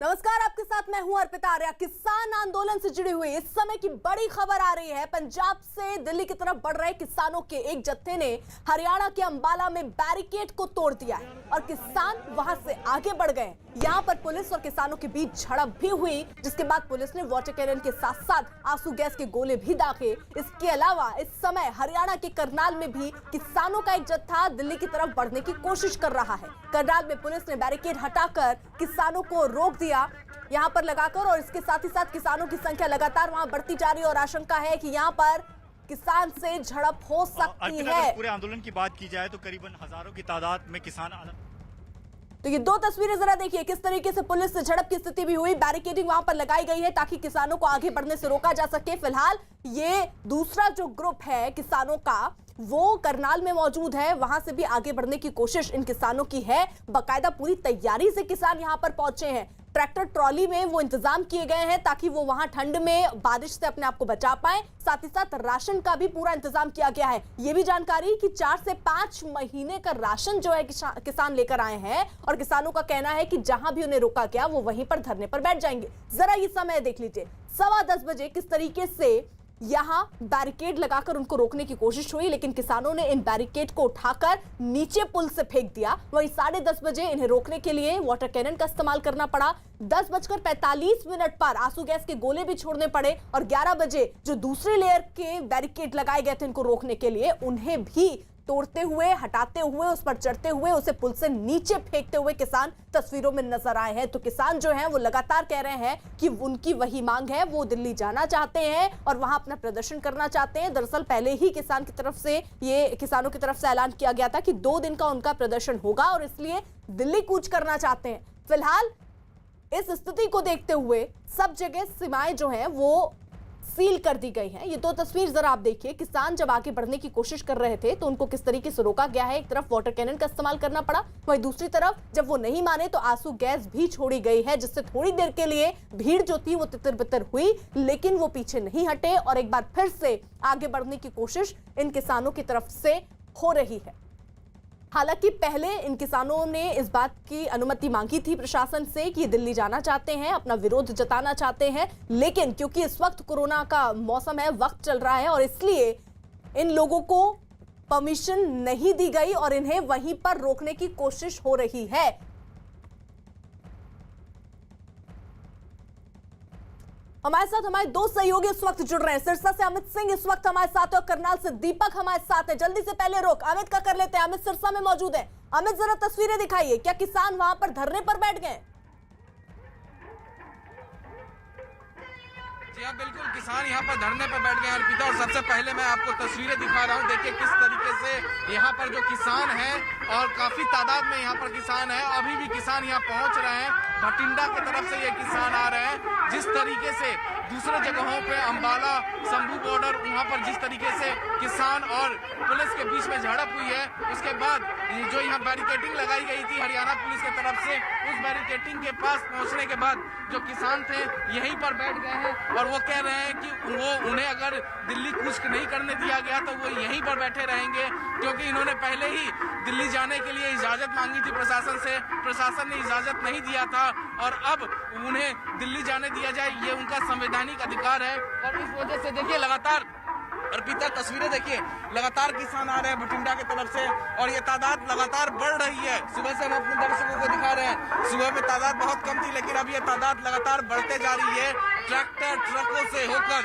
नमस्कार, आपके साथ मैं हूं अर्पिता आर्या। किसान आंदोलन से जुड़ी हुई इस समय की बड़ी खबर आ रही है। पंजाब से दिल्ली की तरफ बढ़ रहे किसानों के एक जत्थे ने हरियाणा के अंबाला में बैरिकेड को तोड़ दिया है और किसान वहां से आगे बढ़ गए। यहां पर पुलिस और किसानों के बीच झड़प भी हुई, जिसके बाद पुलिस ने वाटर कैनन के साथ साथ आंसू गैस के गोले भी दागे। इसके अलावा इस समय हरियाणा के करनाल में भी किसानों का एक जत्था दिल्ली की तरफ बढ़ने की कोशिश कर रहा है। करनाल में पुलिस ने बैरिकेड हटाकर किसानों को रोक दिया यहां पर लगाकर, और इसके साथ ही साथ किसानों की संख्या लगातार वहां बढ़ती जा रही है और आशंका है कि यहां पर किसान से झड़प हो सकती है। पूरे आंदोलन की बात की जाए तो करीबन हजारों की तादाद में किसान। तो ये दो तस्वीरें जरा देखिए, किस तरीके से पुलिस से झड़प की स्थिति भी हुई। बैरिकेडिंग वहां पर लगाई गई है ताकि किसानों को आगे बढ़ने से रोका जा सके। फिलहाल ये दूसरा जो ग्रुप है किसानों का, वो करनाल में मौजूद है। वहां से भी आगे बढ़ने की कोशिश इन किसानों की है। बाकायदा पूरी तैयारी से किसान यहां पर पहुंचे हैं। ट्रैक्टर ट्रॉली में वो इंतजाम किए गए हैं ताकि वो वहां ठंड में बारिश से अपने आप को बचा पाए। साथ ही साथ राशन का भी पूरा इंतजाम किया गया है। ये भी जानकारी कि 4 से 5 महीने का राशन जो है किसान लेकर आए हैं, और किसानों का कहना है कि जहां भी उन्हें रोका गया वो वहीं पर धरने पर बैठ जाएंगे। जरा ये समय देख लीजिए, 10:15 बजे किस तरीके से यहां बैरिकेड लगाकर उनको रोकने की कोशिश हुई, लेकिन किसानों ने इन बैरिकेड को उठाकर नीचे पुल से फेंक दिया। वहीं 10:30 बजे इन्हें रोकने के लिए वाटर कैनन का इस्तेमाल करना पड़ा। 10:45 पर आंसू गैस के गोले भी छोड़ने पड़े, और 11 बजे जो दूसरे लेयर के बैरिकेड लगाए गए थे इनको रोकने के लिए, उन्हें भी तोड़ते हुए, हटाते हुए, उस पर चढ़ते हुए, उसे पुल से नीचे फेंकते हुए किसान तस्वीरों में नजर आए हैं। तो किसान जो हैं वो लगातार कह रहे हैं कि उनकी वही मांग है, वो दिल्ली जाना चाहते हैं और वहां अपना प्रदर्शन करना चाहते हैं। दरअसल पहले ही किसानों की तरफ से ऐलान किया गया था कि 2 दिन का उनका प्रदर्शन होगा और इसलिए दिल्ली कूच करना चाहते हैं। फिलहाल इस स्थिति को देखते हुए सब जगह सीमाएं जो हैं वो सील कर दी गई हैं। ये 2 तस्वीर जरा आप देखिए। किसान जब आगे बढ़ने की कोशिश कर रहे थे तो उनको किस तरीके से रोका गया है। एक तरफ वाटर कैनन का इस्तेमाल करना पड़ा, वहीं दूसरी तरफ जब वो नहीं माने तो आंसू गैस भी छोड़ी गई है, जिससे थोड़ी देर के लिए भीड़ जो थी वो तितर बितर हुई, लेकिन वो पीछे नहीं हटे और एक बार फिर से आगे बढ़ने की कोशिश इन किसानों की तरफ से हो रही है। हालांकि पहले इन किसानों ने इस बात की अनुमति मांगी थी प्रशासन से कि दिल्ली जाना चाहते हैं, अपना विरोध जताना चाहते हैं, लेकिन क्योंकि इस वक्त कोरोना का मौसम है, वक्त चल रहा है, और इसलिए इन लोगों को परमिशन नहीं दी गई और इन्हें वहीं पर रोकने की कोशिश हो रही है। हमारे साथ हमारे 2 सहयोगी इस वक्त जुड़ रहे हैं। सिरसा से अमित सिंह इस वक्त हमारे साथ है और करनाल से दीपक हमारे साथ है। जल्दी से पहले रोक अमित का कर लेते हैं। अमित सिरसा में मौजूद है। अमित, जरा तस्वीरें दिखाइए, क्या किसान वहां पर धरने पर बैठ गए? जी हाँ, बिल्कुल, किसान यहाँ पर धरने पर बैठ गए हैं अर्पिता। और सबसे पहले मैं आपको तस्वीरें दिखा रहा हूँ। देखिए किस तरीके से यहाँ पर जो किसान हैं, और काफी तादाद में यहाँ पर किसान हैं, अभी भी किसान यहाँ पहुँच रहे हैं। भटिंडा की तरफ से ये किसान आ रहे हैं। जिस तरीके से दूसरे जगहों पे अंबाला शंभू बॉर्डर, वहाँ पर जिस तरीके से किसान और पुलिस के बीच में झड़प हुई है, उसके बाद जो यहाँ बैरिकेडिंग लगाई गई थी हरियाणा पुलिस की तरफ से, उस बैरिकेडिंग के पास पहुँचने के बाद जो किसान थे यहीं पर बैठ गए हैं और वो कह रहे हैं कि उन्हें अगर दिल्ली कूच नहीं करने दिया गया तो वो यहीं पर बैठे रहेंगे, क्योंकि इन्होंने पहले ही दिल्ली जाने के लिए इजाजत मांगी थी प्रशासन से। प्रशासन ने इजाजत नहीं दिया था और अब उन्हें दिल्ली जाने दिया जाए, ये उनका संवैधानिक अधिकार है। और इस वजह से देखिए लगातार अर्पिता तस्वीरें देखिए, लगातार किसान आ रहे हैं भटिंडा की तरफ से और ये तादाद लगातार बढ़ रही है। सुबह से हम अपने दर्शकों को दिखा रहे हैं, सुबह में तादाद बहुत कम थी, लेकिन अब ये तादाद लगातार बढ़ते जा रही है। ट्रैक्टर ट्रकों से होकर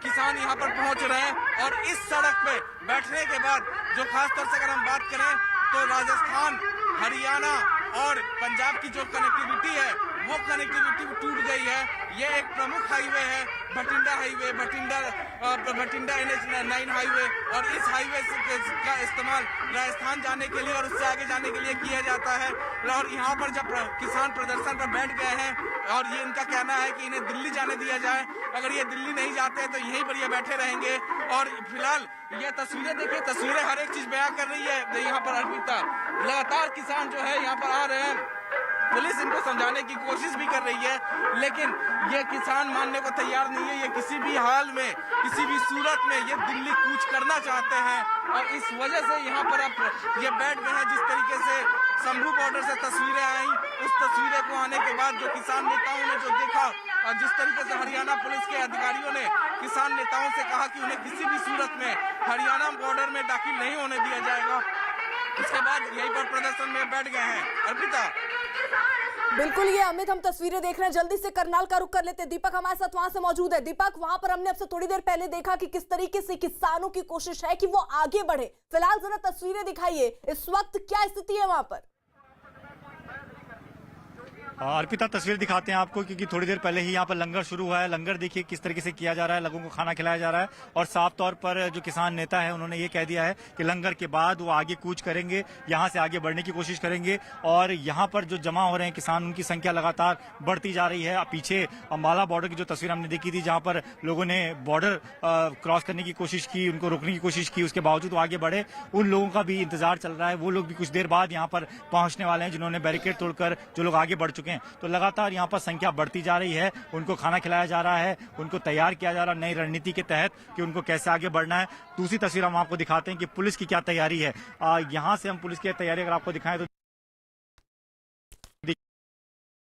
किसान यहाँ पर पहुंच रहे हैं। और इस सड़क पे बैठने के बाद जो खासतौर से अगर हम बात करें तो राजस्थान, हरियाणा और पंजाब की जो कनेक्टिविटी है वो कनेक्टिविटी टूट गई है। ये एक प्रमुख हाईवे है, Bathinda highway, Bathinda NH9 highway, और इस हाईवे का इस्तेमाल राजस्थान जाने के लिए और उससे आगे जाने के लिए किया जाता है। और यहाँ पर जब किसान प्रदर्शन पर बैठ गए हैं और ये इनका कहना है कि इन्हें दिल्ली जाने दिया जाए, अगर ये दिल्ली नहीं जाते तो यहीं पर ये बैठे रहेंगे। और फिलहाल ये तस्वीरें देखिए, तस्वीरें हर एक चीज बयां कर रही है यहाँ पर अर्पिता। लगातार किसान जो है यहाँ पर आ रहे हैं पुलिस इनको समझाने की कोशिश भी कर रही है, लेकिन ये किसान मानने को तैयार नहीं है। ये किसी भी हाल में, किसी भी सूरत में ये दिल्ली कूच करना चाहते हैं और इस वजह से यहाँ पर अब ये बैठ गए हैं। जिस तरीके से शंभू बॉर्डर से तस्वीरें आई, उस तस्वीरें को आने के बाद जो किसान नेताओं ने जो देखा और जिस तरीके से हरियाणा पुलिस के अधिकारियों ने किसान नेताओं से कहा कि उन्हें किसी भी सूरत में हरियाणा बॉर्डर में दाखिल नहीं होने दिया जाएगा, उसके बाद यहीं पर प्रदर्शन में बैठ गए हैं। अर्पिता, बिल्कुल, ये अमित हम तस्वीरें देख रहे हैं। जल्दी से करनाल का रुख कर लेते हैं। दीपक हमारे साथ वहां से मौजूद है। दीपक, वहां पर हमने अब से थोड़ी देर पहले देखा कि किस तरीके से किसानों की कोशिश है कि वो आगे बढ़े। फिलहाल जरा तस्वीरें दिखाइए, इस वक्त क्या स्थिति है वहां पर? अर्पिता, तस्वीर दिखाते हैं आपको, क्योंकि थोड़ी देर पहले ही यहाँ पर लंगर शुरू हुआ है। लंगर देखिए किस तरीके से किया जा रहा है, लोगों को खाना खिलाया जा रहा है और साफ तौर पर जो किसान नेता है उन्होंने ये कह दिया है कि लंगर के बाद वो आगे कूच करेंगे, यहाँ से आगे बढ़ने की कोशिश करेंगे। और यहाँ पर जो जमा हो रहे हैं किसान, उनकी संख्या लगातार बढ़ती जा रही है। पीछे अम्बाला बॉर्डर की जो तस्वीर हमने देखी थी, जहाँ पर लोगों ने बॉर्डर क्रॉस करने की कोशिश की, उनको रोकने की कोशिश की, उसके बावजूद वो आगे बढ़े, उन लोगों का भी इंतजार चल रहा है। वो लोग भी कुछ देर बाद यहाँ पर पहुंचने वाले हैं, जिन्होंने बैरिकेड तोड़कर जो लोग आगे बढ़ चुके हैं। तो लगातार यहाँ पर संख्या बढ़ती जा रही है, उनको खाना खिलाया जा रहा है, उनको तैयार किया जा रहा है नई रणनीति के तहत कि उनको कैसे आगे बढ़ना है। दूसरी तस्वीर हम आपको दिखाते हैं कि पुलिस की क्या तैयारी है। यहाँ से हम पुलिस की तैयारी अगर आपको दिखाएं तो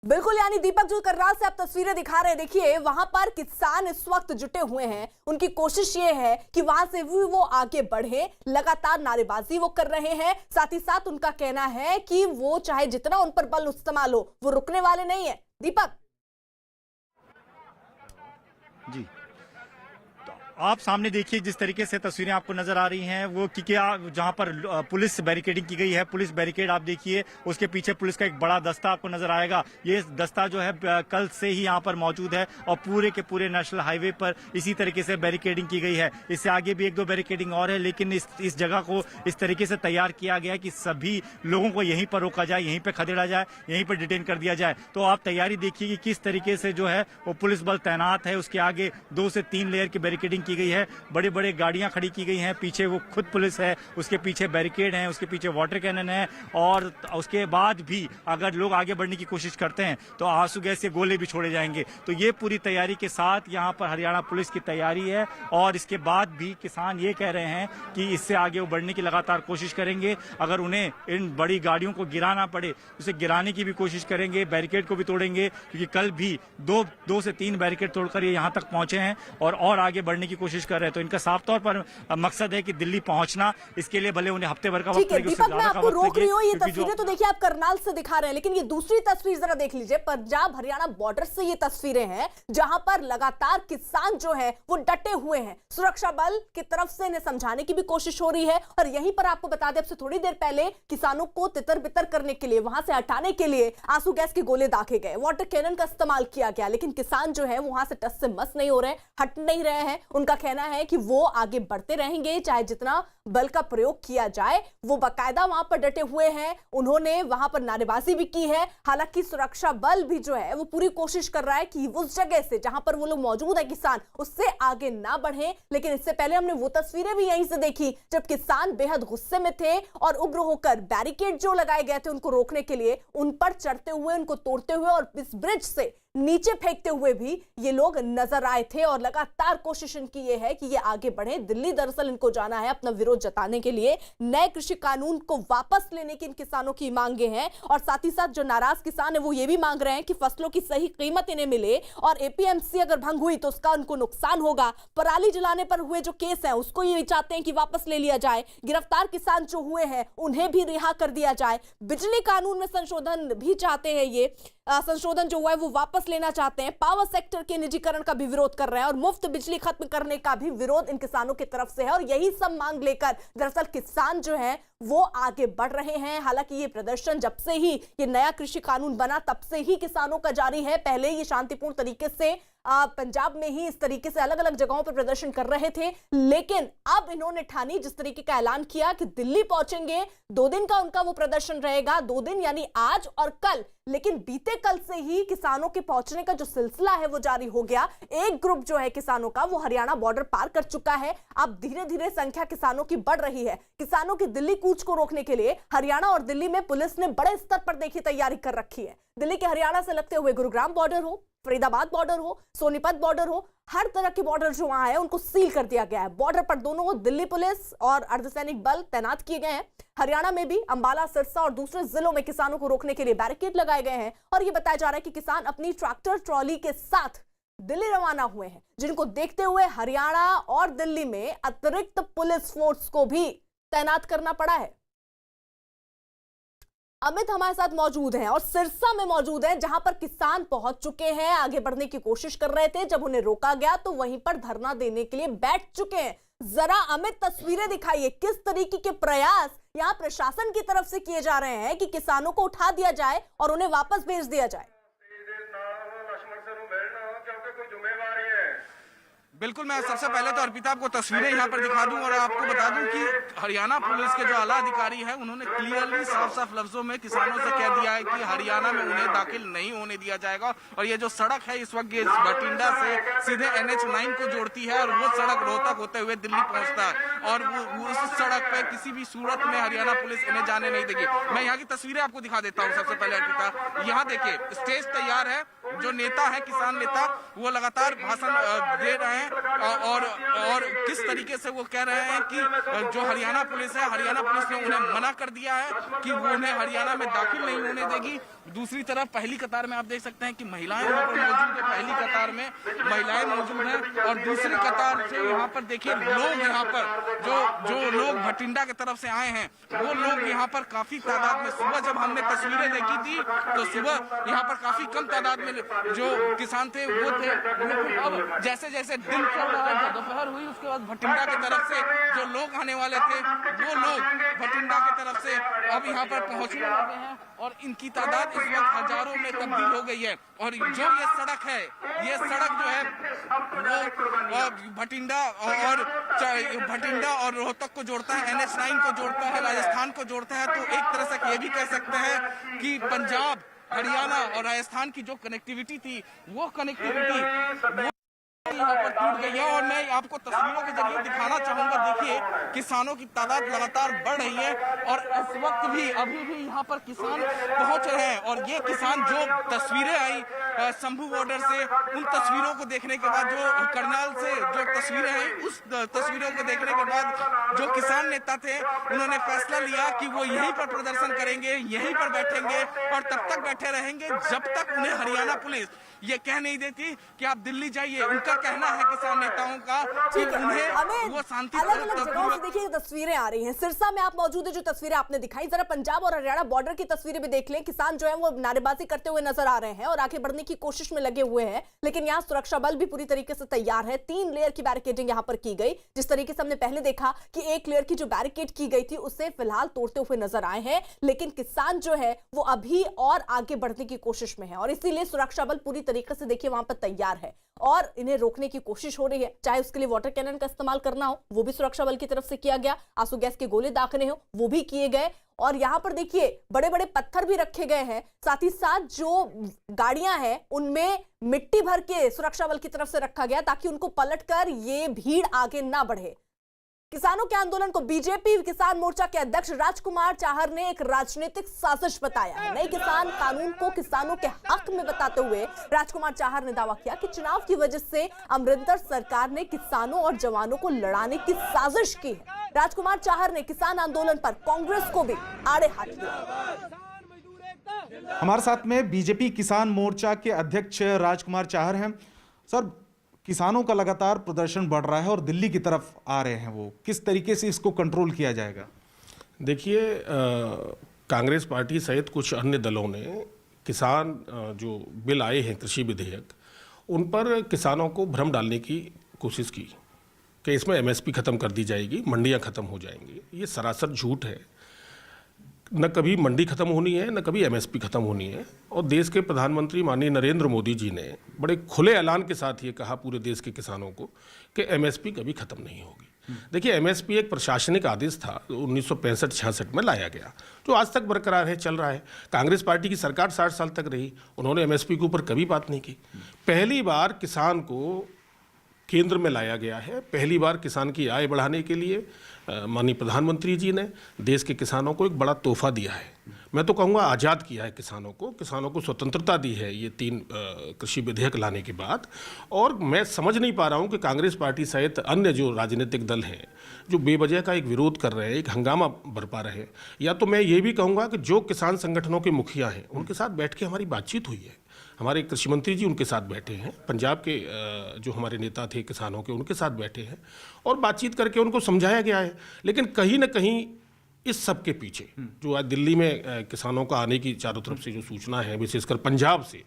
बिल्कुल, यानी दीपक जो करनाल से आप तस्वीरें दिखा रहे हैं, देखिए वहां पर किसान इस वक्त जुटे हुए हैं। उनकी कोशिश ये है कि वहां से भी वो आगे बढ़े, लगातार नारेबाजी वो कर रहे हैं। साथ ही साथ उनका कहना है कि वो चाहे जितना उन पर बल इस्तेमाल हो, वो रुकने वाले नहीं है। दीपक जी, आप सामने देखिए जिस तरीके से तस्वीरें आपको नजर आ रही हैं, वो कि क्या जहां पर पुलिस बैरिकेडिंग की गई है, पुलिस बैरिकेड आप देखिए, उसके पीछे पुलिस का एक बड़ा दस्ता आपको नजर आएगा। ये दस्ता जो है कल से ही यहां पर मौजूद है और पूरे के पूरे नेशनल हाईवे पर इसी तरीके से बैरिकेडिंग की गई है। इससे आगे भी एक दो बैरिकेडिंग और है, लेकिन इस जगह को इस तरीके से तैयार किया गया है कि सभी लोगों को यहीं पर रोका जाए, यहीं पर खदेड़ा जाए, यहीं पर डिटेन कर दिया जाए। तो आप तैयारी देखिए कि किस तरीके से जो है वो पुलिस बल तैनात है। उसके आगे 2 से 3 लेयर की बैरिकेडिंग की गई है, बड़े बड़े गाड़ियां खड़ी की गई हैं, पीछे वो खुद पुलिस है, उसके पीछे बैरिकेड है, उसके पीछे वाटर कैनन है। और उसके बाद भी अगर लोग आगे बढ़ने की कोशिश करते हैं तो आंसू गैस के गोले भी छोड़े जाएंगे। तो ये पूरी तैयारी के साथ यहाँ पर हरियाणा पुलिस की तैयारी है और इसके बाद भी किसान ये कह रहे हैं कि इससे आगे वो बढ़ने की लगातार कोशिश करेंगे। अगर उन्हें इन बड़ी गाड़ियों को गिराना पड़े, उसे गिराने की भी कोशिश करेंगे, बैरिकेड को भी तोड़ेंगे, क्योंकि कल भी दो से तीन बैरिकेड तोड़कर ये यहाँ तक पहुंचे हैं और आगे बढ़ने की कोशिश कर रहे हैं। तो इनका साफ तौर पर मकसद है कि दिल्ली पहुंचना, इसके लिए भले उन्हें हफ्ते भर का वक्त लगे। दीपक, मैं आपको रोक रही हूँ, ये तस्वीरें तो देखिए आप करनाल से दिखा रहे हैं, लेकिन ये दूसरी तस्वीर जरा देख लीजिए। पंजाब हरियाणा बॉर्डर से ये तस्वीरें हैं, जहां पर लगातार किसान जो है वो डटे हुए हैं। सुरक्षा बल की तरफ से इन्हें समझाने की भी कोशिश हो रही है और यहीं पर आपको बता दें, अब से थोड़ी देर पहले किसानों को तितर बितर करने के लिए, वहां से हटाने के लिए आंसू गैस के गोले दागे गए, वाटर कैनन का इस्तेमाल किया गया, लेकिन किसान जो है वहां से टस से मस नहीं हो रहे, हट नहीं रहे हैं। उनका कहना है कि वो आगे बढ़ते रहेंगे, चाहे जितना बल का प्रयोग किया जाए। वो बाकायदा वहां पर डटे हुए हैं, उन्होंने वहां पर नारेबाजी भी की है। हालांकि सुरक्षा बल भी जो है वो पूरी कोशिश कर रहा है कि उस जगह से जहां पर वो लोग मौजूद है किसान, उससे आगे ना बढ़े। लेकिन इससे पहले हमने वो तस्वीरें भी यहीं से देखी जब किसान बेहद गुस्से में थे और उग्र होकर बैरिकेड जो लगाए गए थे उनको रोकने के लिए, उन पर चढ़ते हुए, उनको तोड़ते हुए और इस ब्रिज से नीचे फेंकते हुए भी ये लोग नजर आए थे। और लगातार कोशिश इनकी ये है कि ये आगे बढ़े। दिल्ली दरअसल इनको जाना है अपना विरोध जताने के लिए। नए कृषि कानून को वापस लेने की इन किसानों की मांगे हैं और साथ ही साथ जो नाराज किसान है वो ये भी मांग रहे हैं कि फसलों की सही कीमत इन्हें मिले और एपीएमसी अगर भंग हुई तो उसका उनको नुकसान होगा। पराली जलाने पर हुए जो केस है उसको ये चाहते हैं कि वापस ले लिया जाए। गिरफ्तार किसान जो हुए हैं उन्हें भी रिहा कर दिया जाए। बिजली कानून में संशोधन भी चाहते हैं, ये संशोधन जो हुआ है वो वापस लेना चाहते हैं। पावर सेक्टर के निजीकरण का भी विरोध कर रहे हैं और मुफ्त बिजली खत्म करने का भी विरोध इन किसानों की तरफ से है। और यही सब मांग लेकर दरअसल किसान जो है वो आगे बढ़ रहे हैं। हालांकि ये प्रदर्शन जब से ही ये नया कृषि कानून बना तब से ही किसानों का जारी है। पहले ये शांतिपूर्ण तरीके से पंजाब में ही इस तरीके से अलग अलग जगहों पर प्रदर्शन कर रहे थे, लेकिन अब इन्होंने ठानी, जिस तरीके का ऐलान किया कि दिल्ली पहुंचेंगे। 2 दिन का उनका वो प्रदर्शन रहेगा, 2 दिन यानी आज और कल। लेकिन बीते कल से ही किसानों के पहुंचने का जो सिलसिला है वो जारी हो गया। एक ग्रुप जो है किसानों का वो हरियाणा बॉर्डर पार कर चुका है। अब धीरे धीरे संख्या किसानों की बढ़ रही है। किसानों की दिल्ली कूच को रोकने के लिए हरियाणा और दिल्ली में पुलिस ने बड़े स्तर पर देखी तैयारी कर रखी है। दिल्ली के हरियाणा से लगते हुए गुरुग्राम बॉर्डर हो, फरीदाबाद बॉर्डर हो, सोनीपत बॉर्डर हो, हर तरह के बॉर्डर जो वहां है उनको सील कर दिया गया है। बॉर्डर पर दोनों दिल्ली पुलिस और अर्धसैनिक बल तैनात किए गए हैं। हरियाणा में भी अंबाला, सिरसा और दूसरे जिलों में किसानों को रोकने के लिए बैरिकेड लगाए गए हैं और यह बताया जा रहा है कि किसान अपनी ट्रैक्टर ट्रॉली के साथ दिल्ली रवाना हुए हैं, जिनको देखते हुए हरियाणा और दिल्ली में अतिरिक्त पुलिस फोर्स को भी तैनात करना पड़ा है। अमित हमारे साथ मौजूद हैं और सिरसा में मौजूद हैं, जहां पर किसान पहुंच चुके हैं, आगे बढ़ने की कोशिश कर रहे थे। जब उन्हें रोका गया तो वहीं पर धरना देने के लिए बैठ चुके हैं। जरा अमित तस्वीरें दिखाइए, किस तरीके के प्रयास यहां प्रशासन की तरफ से किए जा रहे हैं कि किसानों को उठा दिया जाए और उन्हें वापस भेज दिया जाए। बिल्कुल, मैं सबसे पहले तो अर्पिता आपको तस्वीरें यहाँ पर दिखा दूं और आपको बता दूं कि हरियाणा पुलिस के जो आला अधिकारी हैं उन्होंने क्लियरली साफ साफ लफ्जों में किसानों से कह दिया है कि हरियाणा में उन्हें दाखिल नहीं होने दिया जाएगा। और ये जो सड़क है इस वक्त ये बठिंडा से सीधे NH9 को जोड़ती है और वो सड़क रोहतक होते हुए दिल्ली पहुंचता है और वो उस सड़क पे किसी भी सूरत में हरियाणा पुलिस इन्हें जाने नहीं देगी। मैं यहाँ की तस्वीरें आपको दिखा देता हूँ। सबसे पहले अर्पिता, यहाँ देखिए स्टेज तैयार है, जो नेता है किसान नेता वो लगातार भाषण दे रहे हैं और किस तरीके से वो कह रहे हैं कि जो हरियाणा पुलिस है, हरियाणा पुलिस ने उन्हें मना कर दिया है कि वो उन्हें हरियाणा में दाखिल नहीं होने देगी। दूसरी तरफ पहली कतार में आप देख सकते हैं कि महिलाएं यहाँ पर मौजूद है, पहली कतार में महिलाएं मौजूद हैं और दूसरी कतार से यहाँ पर देखिए लोग, यहाँ पर जो लोग भटिंडा की तरफ से आए हैं वो लोग यहाँ पर काफी तादाद में, सुबह जब हमने तस्वीरें देखी थी तो सुबह यहाँ पर काफी कम तादाद में जो किसान थे वो थे, लेकिन अब जैसे जैसे दिन चल रहा है, दोपहर हुई उसके बाद भटिंडा की तरफ से जो लोग आने वाले थे वो लोग भटिंडा की तरफ से अब यहाँ पर पहुंचने लगे हैं और इनकी तादाद इस वक्त हजारों में तब्दील हो गई है। और जो ये सड़क है, ये सड़क जो है वो भटिंडा और रोहतक को जोड़ता है, NH9 को जोड़ता है, राजस्थान को जोड़ता है। तो एक तरह से ये भी कह सकते हैं कि पंजाब, हरियाणा और राजस्थान की जो कनेक्टिविटी थी वो कनेक्टिविटी यहाँ पर टूट गई है। और मैं आपको तस्वीरों के जरिए दिखाना चाहूंगा, देखिए किसानों की तादाद लगातार बढ़ रही है और इस वक्त भी अभी भी यहाँ पर किसान पहुंच रहे हैं। और ये किसान, जो तस्वीरें आई शंभू बॉर्डर से, उन तस्वीरों को देखने के बाद, जो करनाल से जो तस्वीरें आई उस तस्वीरों को देखने के बाद जो किसान नेता थे उन्होंने फैसला लिया कि वो यहीं पर प्रदर्शन करेंगे, यहीं पर बैठेंगे और तब तक बैठे रहेंगे जब तक उन्हें हरियाणा पुलिस ये कह नहीं देती कि आप दिल्ली जाइए। उनका कहना है किसान नेताओं का कि उन्हें वो शांति से देखिए तस्वीरें आ रही हैं। सिरसा में आप मौजूद है, जो तस्वीरें आपने दिखाई, जरा पंजाब और हरियाणा बॉर्डर की तस्वीरें भी देख लें। किसान जो है वो नारेबाजी करते हुए नजर आ रहे हैं और आगे बढ़ने की कोशिश में लगे हुए हैं, लेकिन यहाँ सुरक्षा बल भी पूरी तरीके से तैयार है। 3 लेयर की बैरिकेडिंग यहाँ पर की गई। जिस तरीके से हमने पहले देखा कि 1 लेयर की जो बैरिकेड की गई थी उसे फिलहाल तोड़ते हुए नजर आए हैं, लेकिन किसान जो है वो अभी और आगे बढ़ने की कोशिश में है और इसीलिए सुरक्षा बल पूरी तरीके से देखिए वहां पर तैयार है और इन्हें रोकने की कोशिश हो रही है। चाहे उसके लिए वाटर कैनन का इस्तेमाल करना हो, वो भी सुरक्षा बल की तरफ से किया गया, आंसू गैस के गोले दागने हो, वो भी किए गए और यहाँ पर देखिए बड़े बड़े पत्थर भी रखे गए हैं। साथ ही साथ जो गाड़ियां हैं उनमें मिट्टी भर के सुरक्षा बल की तरफ से रखा गया ताकि उनको पलटकर ये भीड़ आगे ना बढ़े। किसानों के आंदोलन को बीजेपी किसान मोर्चा के अध्यक्ष राजकुमार चाहर ने एक राजनीतिक साजिश बताया है। नए किसान कानून को किसानों के हक में बताते हुए राजकुमार चाहर ने दावा किया कि चुनाव की वजह से अमरिंदर सरकार ने किसानों और जवानों को लड़ाने की साजिश की है। राजकुमार चाहर ने किसान आंदोलन पर कांग्रेस को भी आड़े हाथ लिया। हमारे साथ में बीजेपी किसान मोर्चा के अध्यक्ष राजकुमार चाहर हैं। सर, किसानों का लगातार प्रदर्शन बढ़ रहा है और दिल्ली की तरफ आ रहे हैं, वो किस तरीके से इसको कंट्रोल किया जाएगा? देखिए, कांग्रेस पार्टी सहित कुछ अन्य दलों ने किसान जो बिल आए हैं कृषि विधेयक, उन पर किसानों को भ्रम डालने की कोशिश की कि इसमें MSP खत्म कर दी जाएगी, मंडियां खत्म हो जाएंगी। ये सरासर झूठ है। न कभी मंडी खत्म होनी है, न कभी एमएसपी खत्म होनी है। और देश के प्रधानमंत्री माननीय नरेंद्र मोदी जी ने बड़े खुले ऐलान के साथ ये कहा पूरे देश के किसानों को कि एमएसपी कभी खत्म नहीं होगी। देखिए, एमएसपी एक प्रशासनिक आदेश था, 1965-66 में लाया गया, जो आज तक बरकरार है, चल रहा है। कांग्रेस पार्टी की सरकार 60 साल तक रही, उन्होंने एमएसपी के ऊपर कभी बात नहीं की। पहली बार किसान को केंद्र में लाया गया है। पहली बार किसान की आय बढ़ाने के लिए माननीय प्रधानमंत्री जी ने देश के किसानों को एक बड़ा तोहफा दिया है। मैं तो कहूँगा आज़ाद किया है किसानों को स्वतंत्रता दी है ये 3 कृषि विधेयक लाने के बाद। और मैं समझ नहीं पा रहा हूँ कि कांग्रेस पार्टी सहित अन्य जो राजनीतिक दल हैं जो बेवजह का एक विरोध कर रहे हैं, एक हंगामा बरपा रहे हैं। या तो मैं ये भी कहूँगा कि जो किसान संगठनों के मुखिया हैं उनके साथ बैठ के हमारी बातचीत हुई है, हमारे कृषि मंत्री जी उनके साथ बैठे हैं, पंजाब के जो हमारे नेता थे किसानों के, उनके साथ बैठे हैं और बातचीत करके उनको समझाया गया है। लेकिन कहीं ना कहीं इस सब के पीछे जो आज दिल्ली में किसानों का आने की चारों तरफ से जो सूचना है, विशेषकर पंजाब से,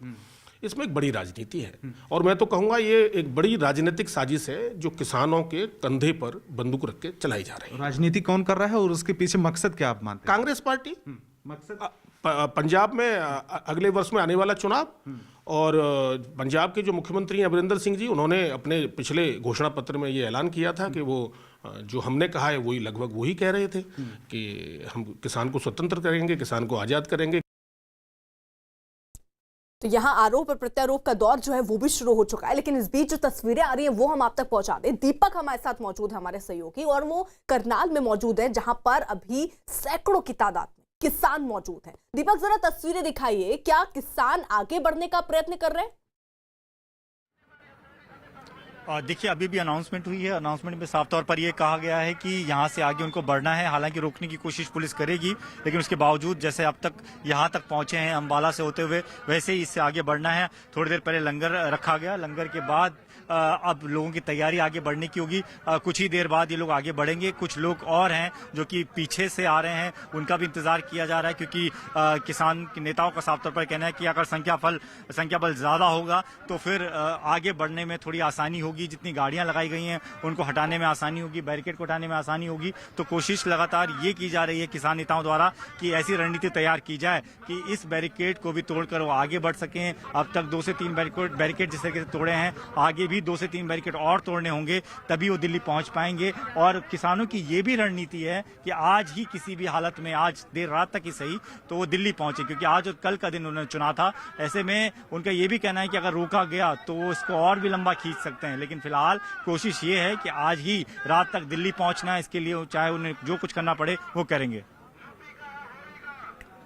इसमें एक बड़ी राजनीति है। और मैं तो कहूँगा ये एक बड़ी राजनीतिक साजिश है जो किसानों के कंधे पर बंदूक रख के चलाई जा रही है। राजनीति कौन कर रहा है और उसके पीछे मकसद क्या आप मानते हैं? कांग्रेस पार्टी। मकसद पंजाब में अगले वर्ष में आने वाला चुनाव, और पंजाब के जो मुख्यमंत्री हैं अमरिंदर सिंह जी, उन्होंने अपने पिछले घोषणा पत्र में ये ऐलान किया था कि वो जो हमने कहा है वही लगभग वही कह रहे थे कि हम किसान को स्वतंत्र करेंगे, किसान को आज़ाद करेंगे। तो यहाँ आरोप और प्रत्यारोप का दौर जो है वो भी शुरू हो चुका है, लेकिन इस बीच जो तस्वीरें आ रही हैं वो हम आप तक पहुंचा दें। दीपक हमारे साथ मौजूद है, हमारे सहयोगी, और वो करनाल में मौजूद है जहां पर अभी सैकड़ों की तादाद में किसान मौजूद हैं। दीपक, जरा तस्वीरें दिखाइए, क्या किसान आगे बढ़ने का प्रयत्न कर रहे हैं? देखिए, अभी भी अनाउंसमेंट हुई है। अनाउंसमेंट में साफ तौर पर यह कहा गया है कि यहां से आगे उनको बढ़ना है। हालांकि रोकने की कोशिश पुलिस करेगी, लेकिन उसके बावजूद जैसे अब तक यहां तक पहुंचे हैं अंबाला से होते हुए, वैसे ही इससे आगे बढ़ना है। थोड़ी देर पहले लंगर रखा गया, लंगर के बाद अब लोगों की तैयारी आगे बढ़ने की होगी। कुछ ही देर बाद ये लोग आगे बढ़ेंगे। कुछ लोग और हैं जो कि पीछे से आ रहे हैं, उनका भी इंतजार किया जा रहा है, क्योंकि किसान के नेताओं का साफ तौर पर कहना है कि अगर संख्या बल ज्यादा होगा तो फिर आगे बढ़ने में थोड़ी आसानी होगी। जितनी गाड़ियां लगाई गई हैं उनको हटाने में आसानी होगी, बैरिकेड को हटाने में आसानी होगी। तो कोशिश लगातार ये की जा रही है किसान नेताओं द्वारा कि ऐसी रणनीति तैयार की जाए कि इस बैरिकेड को भी तोड़कर वो आगे बढ़ सकें। अब तक 2 से 3 बैरिकेड जिस तरीके से तोड़े हैं, आगे भी 2 से 3 बैरिकेड और तोड़ने होंगे, तभी वो दिल्ली पहुंच पाएंगे। और किसानों की ये भी रणनीति है कि आज ही किसी भी हालत में, आज देर रात तक ही सही, तो वो दिल्ली पहुंचे, क्योंकि आज और कल का दिन उन्होंने चुना था। ऐसे में उनका ये भी कहना है कि अगर रोका गया तो वो इसको और भी लंबा खींच सकते हैं। लेकिन फिलहाल कोशिश ये है कि आज ही रात तक दिल्ली पहुंचना है। इसके लिए चाहे उन्हें जो कुछ करना पड़े वो करेंगे।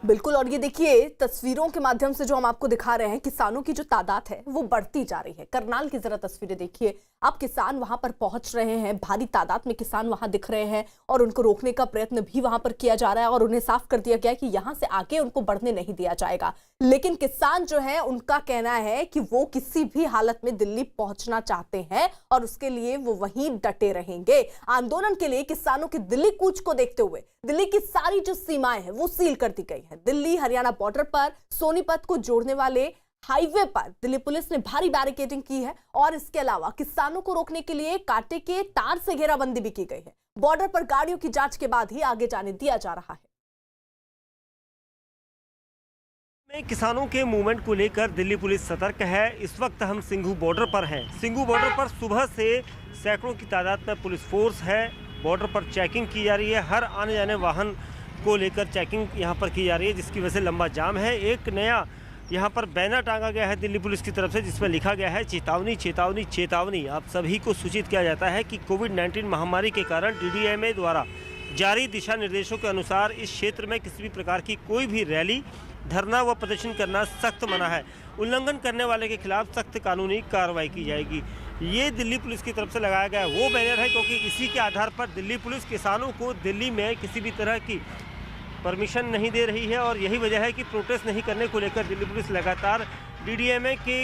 बिल्कुल, और ये देखिए तस्वीरों के माध्यम से जो हम आपको दिखा रहे हैं, किसानों की जो तादाद है वो बढ़ती जा रही है। करनाल की जरा तस्वीरें देखिए, अब किसान वहां पर पहुंच रहे हैं, भारी तादाद में किसान वहां दिख रहे हैं और उनको रोकने का प्रयत्न भी वहां पर किया जा रहा है और उन्हें साफ कर दिया गया है कि यहां से आगे उनको बढ़ने नहीं दिया जाएगा। लेकिन किसान जो है उनका कहना है कि वो किसी भी हालत में दिल्ली पहुंचना चाहते हैं और उसके लिए वो वहीं डटे रहेंगे। आंदोलन के लिए किसानों की दिल्ली कूच को देखते हुए दिल्ली की सारी जो सीमाएं हैं वो सील कर दी गई है। दिल्ली हरियाणा बॉर्डर पर सोनीपत को जोड़ने वाले हाईवे पर दिल्ली पुलिस ने भारी बैरिकेडिंग की है और इसके अलावा किसानों को रोकने के लिए कांटे के तार से घेराबंदी भी की गई है। बॉर्डर पर गाड़ियों की जांच के बाद ही आगे जाने दिया जा रहा है। किसानों के मूवमेंट को लेकर दिल्ली पुलिस सतर्क है। इस वक्त हम सिंघू बॉर्डर पर हैं। सिंघू बॉर्डर पर सुबह से सैकड़ों की तादाद में पुलिस फोर्स है। बॉर्डर पर चेकिंग की जा रही है। हर आने जाने वाहन को लेकर चेकिंग यहाँ पर की जा रही है, जिसकी वजह से लंबा जाम है। एक नया यहाँ पर बैनर टांगा गया है दिल्ली पुलिस की तरफ से, जिसमें लिखा गया है चेतावनी चेतावनी चेतावनी। आप सभी को सूचित किया जाता है कि कोविड-19 महामारी के कारण DDMA द्वारा जारी दिशा निर्देशों के अनुसार इस क्षेत्र में किसी भी प्रकार की कोई भी रैली, धरना व प्रदर्शन करना सख्त मना है। उल्लंघन करने वाले के खिलाफ सख्त कानूनी कार्रवाई की जाएगी। ये दिल्ली पुलिस की तरफ से लगाया गया वो बैनर है, क्योंकि इसी के आधार पर दिल्ली पुलिस किसानों को दिल्ली में किसी भी तरह की परमिशन नहीं दे रही है और यही वजह है कि प्रोटेस्ट नहीं करने को लेकर दिल्ली पुलिस लगातार DDMA के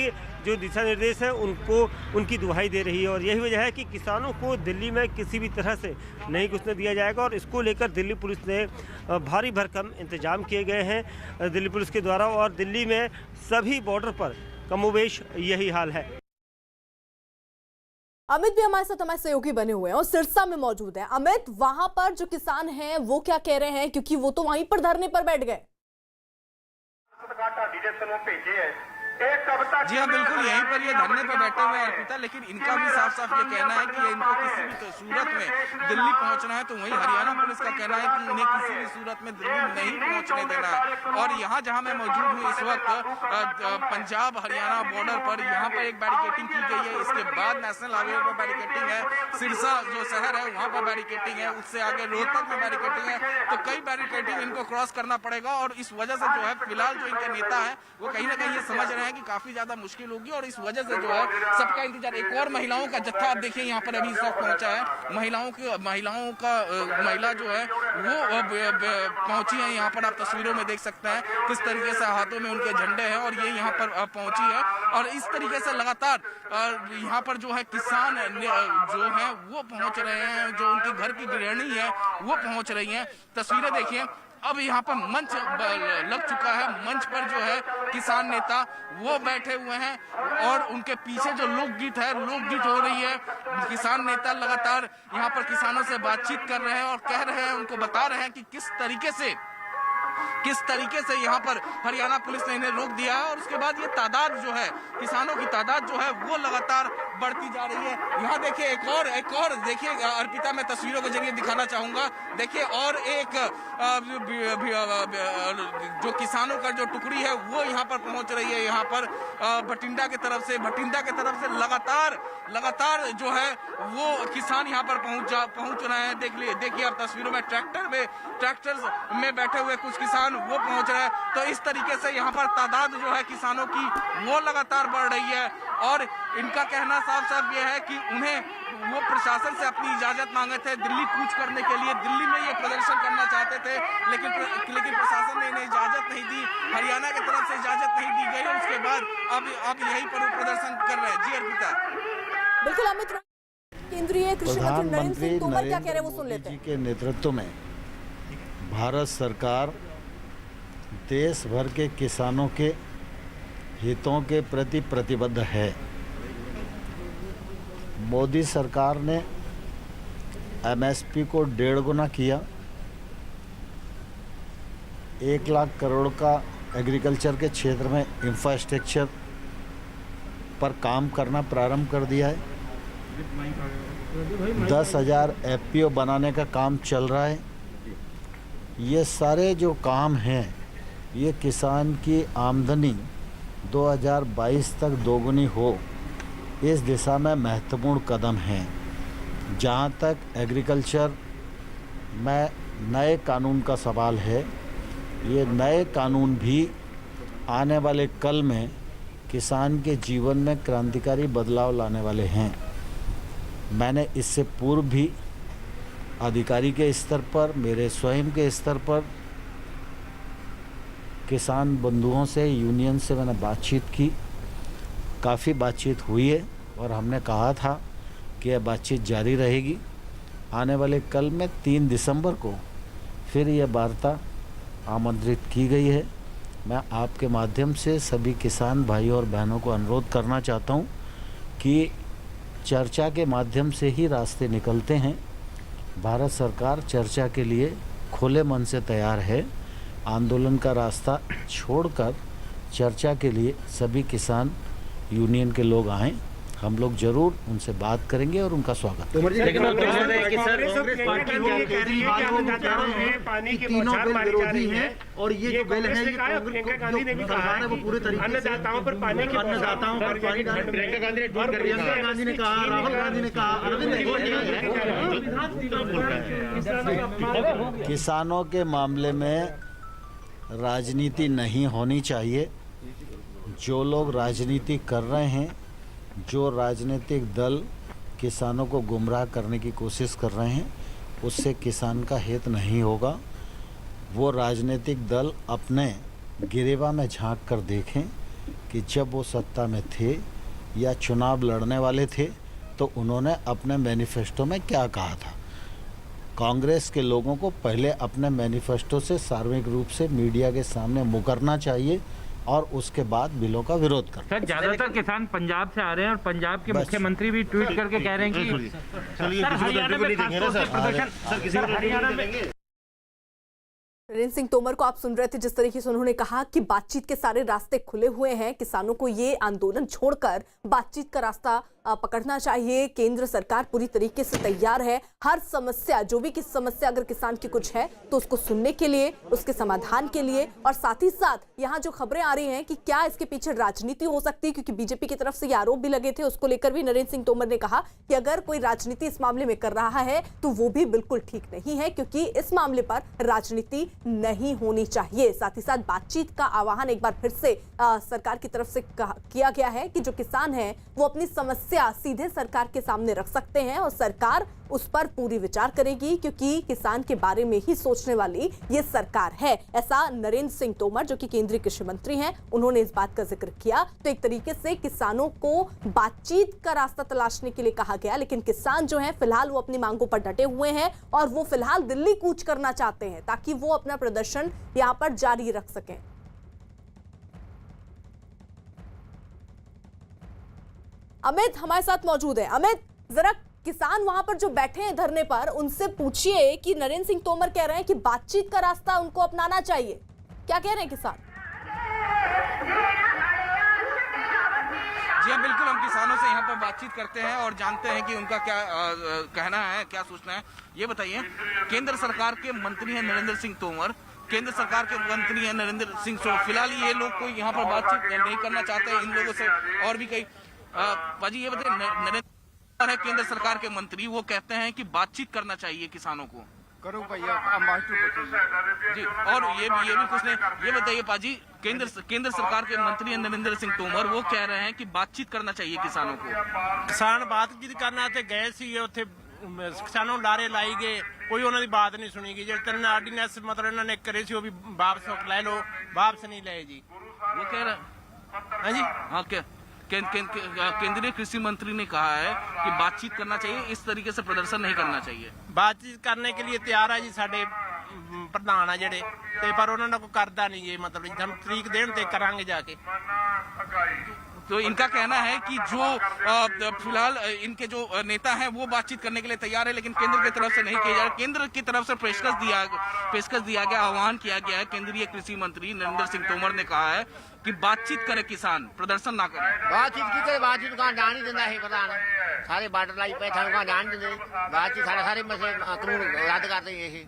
जो दिशा निर्देश हैं उनको उनकी दुहाई दे रही है। और यही वजह है कि किसानों को दिल्ली में किसी भी तरह से नहीं घुसने दिया जाएगा और इसको लेकर दिल्ली पुलिस ने भारी भरकम इंतजाम किए गए हैं दिल्ली पुलिस के द्वारा। और दिल्ली में सभी बॉर्डर पर कमोबेश यही हाल है। अमित भी हमारे साथ हमारे सहयोगी बने हुए हैं और सिरसा में मौजूद है। अमित, वहां पर जो किसान हैं वो क्या कह रहे हैं, क्योंकि वो तो वहीं पर धरने पर बैठ गए। जी हाँ, बिल्कुल यहीं पर ये धरने पर बैठे हुए हैं अर्पिता, लेकिन इनका भी साफ साफ ये कहना है कि इनको किसी भी सूरत में दिल्ली पहुंचना है, तो वहीं हरियाणा पुलिस का कहना है कि इन्हें किसी भी सूरत में दिल्ली नहीं पहुंचने देना है। और यहाँ जहाँ मैं मौजूद हूँ इस वक्त पंजाब हरियाणा बॉर्डर पर, यहाँ पर एक बैरिकेटिंग की गई है। इसके बाद नेशनल हाईवे पर बैरिकेटिंग है, सिरसा जो शहर है वहाँ पर बैरिकेटिंग है, उससे आगे रोहतक में बैरिकेटिंग है। तो कई बैरिकेटिंग इनको क्रॉस करना पड़ेगा और इस वजह से जो है फिलहाल जो इनके नेता है वो कहीं ना कहीं ये समझ रहे हैं कि काफी ज्यादा मुश्किल होगी और इस वजह से जो है सबका इंतजार। एक और महिलाओं का जत्था आप देखिए यहाँ पर अभी इस वक्त पहुंचा है। महिला जो है वो पहुंची है यहाँ पर, आप तस्वीरों में देख सकते हैं किस तरीके से हाथों में उनके झंडे हैं और ये यहाँ पर पहुंची है। और इस तरीके से लगातार यहाँ पर जो है किसान जो है वो पहुंच रहे हैं, जो उनकी घर की गृहिणी है वो पहुंच रही है। तस्वीरें देखिए, अब यहाँ पर मंच लग चुका है, मंच पर जो है किसान नेता वो बैठे हुए हैं और उनके पीछे जो लोकगीत है, लोकगीत हो रही है। किसान नेता लगातार यहाँ पर किसानों से बातचीत कर रहे हैं और कह रहे हैं, उनको बता रहे हैं कि किस तरीके से यहाँ पर हरियाणा पुलिस ने इन्हें रोक दिया है। और उसके बाद ये तादाद जो है, किसानों की तादाद जो है वो लगातार बढ़ती जा रही है। यहाँ देखिए एक और देखिए अर्पिता, मैं तस्वीरों के जरिए दिखाना चाहूंगा। देखिए और एक जो किसानों का जो टुकड़ी है वो यहाँ पर पहुंच रही है। यहाँ पर भटिंडा के तरफ से लगातार जो है वो किसान यहाँ पर पहुंच रहे हैं। देखिए आप तस्वीरों में ट्रैक्टर में बैठे हुए कुछ किसान वो पहुंच रहे हैं। तो इस तरीके से यहाँ पर तादाद जो है किसानों की वो लगातार बढ़ रही है और इनका कहना साफ ये है कि उन्हें वो प्रशासन से अपनी इजाजत मांगे थे दिल्ली कूच करने के लिए, दिल्ली में ये प्रदर्शन करना चाहते थे, लेकिन प्रशासन ने इन्हें इजाजत नहीं दी, हरियाणा की तरफ से इजाजत नहीं दी गई। उसके बाद अब यहीं पर वो प्रदर्शन कर रहे हैं। जी अर्पिता। बिल्कुल अमित, केंद्रीय कृषि मंत्री नरेंद्र सिंह तोमर क्या कह रहे हैं वो सुन लेते हैं। के नेतृत्व में भारत सरकार देश भर के किसानों के हितों के प्रति प्रतिबद्ध है। मोदी सरकार ने एमएसपी को 1.5 गुना किया, 1 लाख करोड़ का एग्रीकल्चर के क्षेत्र में इंफ्रास्ट्रक्चर पर काम करना प्रारंभ कर दिया है। 10,000 एफपीओ बनाने का काम चल रहा है। ये सारे जो काम हैं ये किसान की आमदनी 2022 तक दोगुनी हो, इस दिशा में महत्वपूर्ण कदम हैं। जहाँ तक एग्रीकल्चर में नए कानून का सवाल है, ये नए कानून भी आने वाले कल में किसान के जीवन में क्रांतिकारी बदलाव लाने वाले हैं। मैंने इससे पूर्व भी अधिकारी के स्तर पर, मेरे स्वयं के स्तर पर किसान बंधुओं से, यूनियन से मैंने बातचीत की, काफ़ी बातचीत हुई है और हमने कहा था कि यह बातचीत जारी रहेगी। आने वाले कल में 3 दिसंबर को फिर यह वार्ता आमंत्रित की गई है। मैं आपके माध्यम से सभी किसान भाइयों और बहनों को अनुरोध करना चाहता हूं कि चर्चा के माध्यम से ही रास्ते निकलते हैं। भारत सरकार चर्चा के लिए खुले मन से तैयार है। आंदोलन का रास्ता छोड़कर चर्चा के लिए सभी किसान यूनियन के लोग आएं, हम लोग जरूर उनसे बात करेंगे और उनका स्वागत। और ये जो बिल है गांधी ने भी कहा है वो पूरे तरीके से अन्नदाताओं पर पानी के अन्नदाताओं पर प्रियंका गांधी ने कहा, राहुल गांधी ने कहा, अरविंद। किसानों के मामले में राजनीति नहीं होनी चाहिए। जो लोग राजनीति कर रहे हैं, जो राजनीतिक दल किसानों को गुमराह करने की कोशिश कर रहे हैं, उससे किसान का हित नहीं होगा। वो राजनीतिक दल अपने गिरेबा में झांक कर देखें कि जब वो सत्ता में थे या चुनाव लड़ने वाले थे तो उन्होंने अपने मैनिफेस्टो में क्या कहा था। कांग्रेस के लोगों को पहले अपने मैनिफेस्टो से सार्वजनिक रूप से मीडिया के सामने मुकरना चाहिए और उसके बाद बिलों का विरोध करना। सर ज्यादातर किसान पंजाब से आ रहे हैं और पंजाब के मुख्यमंत्री भी ट्वीट करके कह रहे हैं कि सर हरियाणा में खासतौर से प्रदर्शन, सर हरियाणा में। नरेंद्र सिंह तोमर को आप सुन रहे थे, जिस तरीके से उन्होंने कहा कि बातचीत के सारे रास्ते खुले हुए हैं, किसानों को ये आंदोलन छोड़कर बातचीत का रास्ता पकड़ना चाहिए। केंद्र सरकार पूरी तरीके से तैयार है, हर समस्या, जो भी किस समस्या अगर किसान की कुछ है तो उसको सुनने के लिए, उसके समाधान के लिए। और साथ ही साथ यहाँ जो खबरें आ रही हैं कि क्या इसके पीछे राजनीति हो सकती है, क्योंकि बीजेपी की तरफ से ये आरोप भी लगे थे, उसको लेकर भी नरेंद्र सिंह तोमर ने कहा कि अगर कोई राजनीति इस मामले में कर रहा है तो वो भी बिल्कुल ठीक नहीं है, क्योंकि इस मामले पर राजनीति नहीं होनी चाहिए। साथ ही साथ बातचीत का आह्वान एक बार फिर से सरकार की तरफ से किया गया है कि जो किसान हैं वो अपनी समस्या सीधे सरकार के सामने रख सकते हैं और सरकार उस पर पूरी विचार करेगी, क्योंकि किसान के बारे में ही सोचने वाली ये सरकार है। ऐसा नरेंद्र सिंह तोमर, जो कि केंद्रीय कृषि मंत्री हैं, उन्होंने इस बात का जिक्र किया। तो एक तरीके से किसानों को बातचीत का रास्ता तलाशने के लिए कहा गया, लेकिन किसान जो हैं फिलहाल वो अपनी मांगों पर डटे हुए हैं और वो फिलहाल दिल्ली कूच करना चाहते हैं ताकि वो अपना प्रदर्शन यहां पर जारी रख सकें। अमित हमारे साथ मौजूद है। अमित, जरा किसान वहां पर जो बैठे हैं धरने पर, उनसे पूछिए कि नरेंद्र सिंह तोमर कह रहे हैं कि बातचीत का रास्ता उनको अपनाना चाहिए, क्या कह रहे हैं किसान? जी हाँ, बिल्कुल, हम किसानों से यहाँ पर बातचीत करते हैं और जानते हैं कि उनका क्या कहना है, क्या सोचना है। ये बताइए, केंद्र सरकार के मंत्री हैं नरेंद्र सिंह तोमर, केंद्र सरकार के मंत्री हैं नरेंद्र सिंह तोमर, फिलहाल ये लोग कोई यहाँ पर बातचीत नहीं करना चाहते हैं इन लोगों से। और भी कई बाजी, ये बताइए, नरेंद्र है केंद्र सरकार के मंत्री, वो कहते हैं कि बातचीत करना चाहिए किसानों को। करो भैया, आप मास्टर जी, और ये भी कुछ नहीं। ये बताइए पाजी, केंद्र सरकार के मंत्री नरेंद्र सिंह तोमर वो कह रहे हैं कि बातचीत करना चाहिए किसानों को। किसान बातचीत करना ਤੇ ਗਏ ਸੀ ਉੱਥੇ ਕਿਸਾਨਾਂ ਨੂੰ ਲਾਰੇ ਲਾਈ ਗਏ, ਕੋਈ ਉਹਨਾਂ ਦੀ ਬਾਤ ਨਹੀਂ ਸੁਣੀ ਗਈ। ਜਿਹੜੇ ਤਿੰਨ ਆਰਡੀਨੈਂਸ ਮਤਲਬ ਇਹਨਾਂ ਨੇ ਕਰੇ ਸੀ ਉਹ ਵੀ ਵਾਪਸ ਲੈ ਲਓ, ਵਾਪਸ नहीं ਲਏ जी। वो कह रहे हैं जी, हाँ, क्या केंद्रीय कृषि मंत्री ने कहा है कि बातचीत करना चाहिए, इस तरीके से प्रदर्शन नहीं करना चाहिए। बातचीत करने के लिए तैयार है जी साडे प्रधान है जेडे, ते पर उन्होंने कोई करदा नहीं जी, मतलब हम तरीक देन ते करांगे जाके। तो इनका कहना है कि जो फिलहाल इनके जो नेता हैं वो बातचीत करने के लिए तैयार है, लेकिन केंद्र की तरफ से नहीं किया जा रहा। केंद्र की तरफ से पेशकश दिया गया, आह्वान किया गया है। केंद्रीय कृषि मंत्री नरेंद्र सिंह तोमर ने कहा है कि बातचीत करे किसान, प्रदर्शन ना करे। बातचीत की करे, बातचीत कहाँ जान ही देता है प्रधान, सारे बार्डर लाइन पे कहाँ जान देते, बातचीत सारे मसले कानून रद्द करते हैं।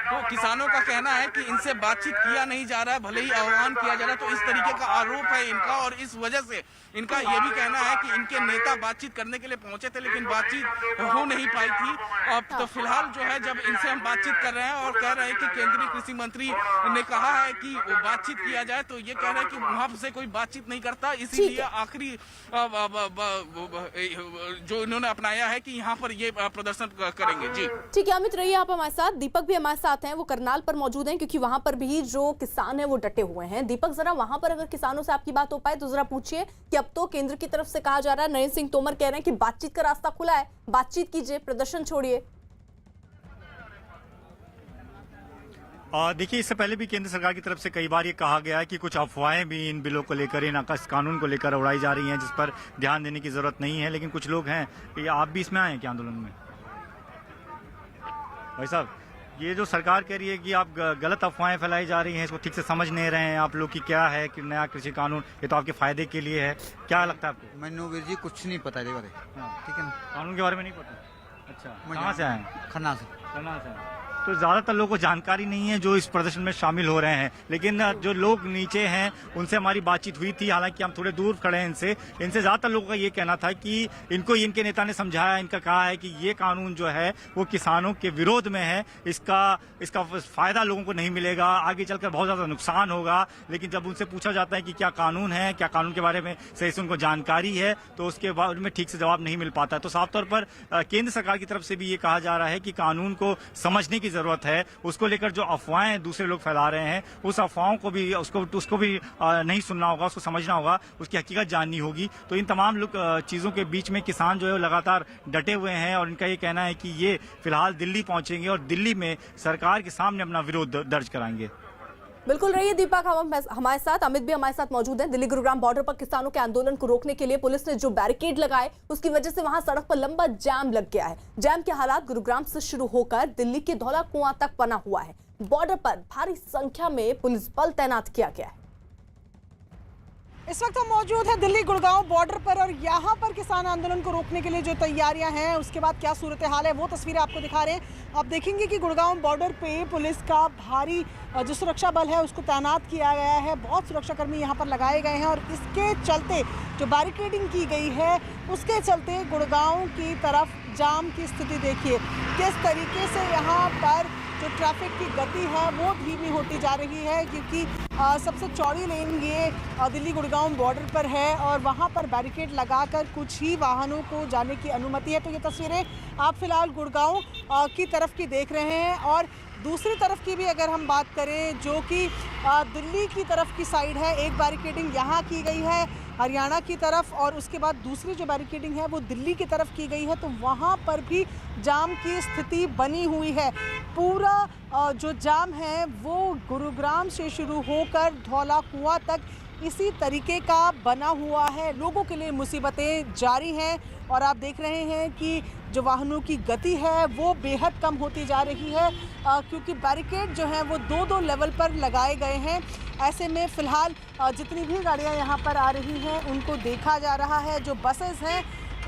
तो किसानों का कहना है कि इनसे बातचीत किया नहीं जा रहा है, भले ही आह्वान किया जा रहा है। तो इस तरीके का आरोप है इनका, और इस वजह से इनका ये भी कहना है कि इनके नेता बातचीत करने के लिए पहुंचे थे, लेकिन बातचीत हो नहीं पाई थी। तो फिलहाल जो है, जब इनसे हम बातचीत कर रहे हैं और कह रहे हैं कि केंद्रीय कृषि मंत्री ने कहा है कि बातचीत किया जाए, तो ये कह रहे हैं कि वहां से कोई बातचीत नहीं करता, इसीलिए आखिरी जो इन्होंने अपनाया है कि यहाँ पर ये प्रदर्शन करेंगे। जी ठीक है अमित, रहिए आप हमारे साथ। दीपक भी हमारे साथ हैं, वो करनाल पर मौजूद हैं, क्योंकि वहां पर भी जो किसान हैं वो डटे हुए हैं। दीपक, जरा वहां पर अगर किसानों से आपकी बात हो पाए तो जरा पूछिए कि अब तो केंद्र की तरफ से कहा जा रहा है, नरेंद्र सिंह तोमर कह रहे हैं कि बातचीत का रास्ता खुला है, बातचीत कीजिए, प्रदर्शन छोड़िए। देखिए, इससे पहले भी केंद्र सरकार की तरफ से कई बार ये कहा गया है कि कुछ अफवाहें भी इन बिलों को लेकर, इन आकाश कानून को लेकर उड़ाई जा रही हैं, जिस पर ध्यान देने की जरूरत नहीं है। लेकिन कुछ लोग हैं कि आप भी इसमें आए हैं क्या आंदोलन में? भाई साहब, ये जो सरकार कह रही है कि आप गलत अफवाहें फैलाई जा रही हैं, इसको ठीक से समझ नहीं रहे हैं आप लोग कि क्या है कि नया कृषि कानून ये तो आपके फायदे के लिए है, क्या लगता है आपको? मैनू वीर जी कुछ नहीं पता इसके बारे, ठीक है ना, कानून के बारे में नहीं पता। अच्छा, कहाँ से आए? खन्ना से। खन्ना से। तो ज़्यादातर लोगों को जानकारी नहीं है जो इस प्रदर्शन में शामिल हो रहे हैं, लेकिन जो लोग नीचे हैं उनसे हमारी बातचीत हुई थी, हालांकि हम थोड़े दूर खड़े हैं इनसे ज़्यादातर लोगों का ये कहना था कि इनको इनके नेता ने समझाया, इनका कहा है कि ये कानून जो है वो किसानों के विरोध में है, इसका फायदा लोगों को नहीं मिलेगा, आगे चलकर बहुत ज़्यादा नुकसान होगा। लेकिन जब उनसे पूछा जाता है कि क्या कानून है, क्या कानून के बारे में सही से उनको जानकारी है, तो उसके बाद उनमें ठीक से जवाब नहीं मिल पाता। तो साफ तौर पर केंद्र सरकार की तरफ से भी ये कहा जा रहा है कि कानून को समझने की जरूरत है, उसको लेकर जो अफवाहें दूसरे लोग फैला रहे हैं उस अफवाहों को भी उसको भी नहीं सुनना होगा, उसको समझना होगा, उसकी हकीकत जाननी होगी। तो इन तमाम लोग चीजों के बीच में किसान जो है लगातार डटे हुए हैं और इनका ये कहना है कि ये फिलहाल दिल्ली पहुंचेंगे और दिल्ली में सरकार के सामने अपना विरोध दर्ज कराएंगे। बिल्कुल रहिए दीपक हमारे साथ। अमित भी हमारे साथ मौजूद हैं। दिल्ली गुरुग्राम बॉर्डर पर किसानों के आंदोलन को रोकने के लिए पुलिस ने जो बैरिकेड लगाए उसकी वजह से वहां सड़क पर लंबा जाम लग गया है। जाम के हालात गुरुग्राम से शुरू होकर दिल्ली के धौला कुआं तक बना हुआ है। बॉर्डर पर भारी संख्या में पुलिस बल तैनात किया गया है। इस वक्त हम मौजूद हैं दिल्ली गुड़गांव बॉर्डर पर और यहाँ पर किसान आंदोलन को रोकने के लिए जो तैयारियां हैं उसके बाद क्या सूरत हाल है वो तस्वीरें आपको दिखा रहे हैं। आप देखेंगे कि गुड़गांव बॉर्डर पे पुलिस का भारी जो सुरक्षा बल है उसको तैनात किया गया है। बहुत सुरक्षाकर्मी यहाँ पर लगाए गए हैं और इसके चलते जो बैरिकेडिंग की गई है उसके चलते गुड़गांव की तरफ जाम की स्थिति देखिए किस तरीके से यहाँ पर जो ट्रैफिक की गति है वो धीमी होती जा रही है, क्योंकि सबसे चौड़ी लेन ये दिल्ली गुड़गांव बॉर्डर पर है और वहाँ पर बैरिकेड लगाकर कुछ ही वाहनों को जाने की अनुमति है। तो ये तस्वीरें आप फिलहाल गुड़गांव की तरफ की देख रहे हैं और दूसरी तरफ की भी अगर हम बात करें जो कि दिल्ली की तरफ की साइड है, एक बैरिकेडिंग यहाँ की गई है हरियाणा की तरफ और उसके बाद दूसरी जो बैरिकेडिंग है वो दिल्ली की तरफ की गई है। तो वहाँ पर भी जाम की स्थिति बनी हुई है। पूरा जो जाम है वो गुरुग्राम से शुरू होकर धौला कुआं तक इसी तरीके का बना हुआ है। लोगों के लिए मुसीबतें जारी हैं और आप देख रहे हैं कि जो वाहनों की गति है वो बेहद कम होती जा रही है, क्योंकि बैरिकेड जो हैं वो दो लेवल पर लगाए गए हैं। ऐसे में फ़िलहाल जितनी भी गाड़ियां यहाँ पर आ रही हैं उनको देखा जा रहा है। जो बसेस हैं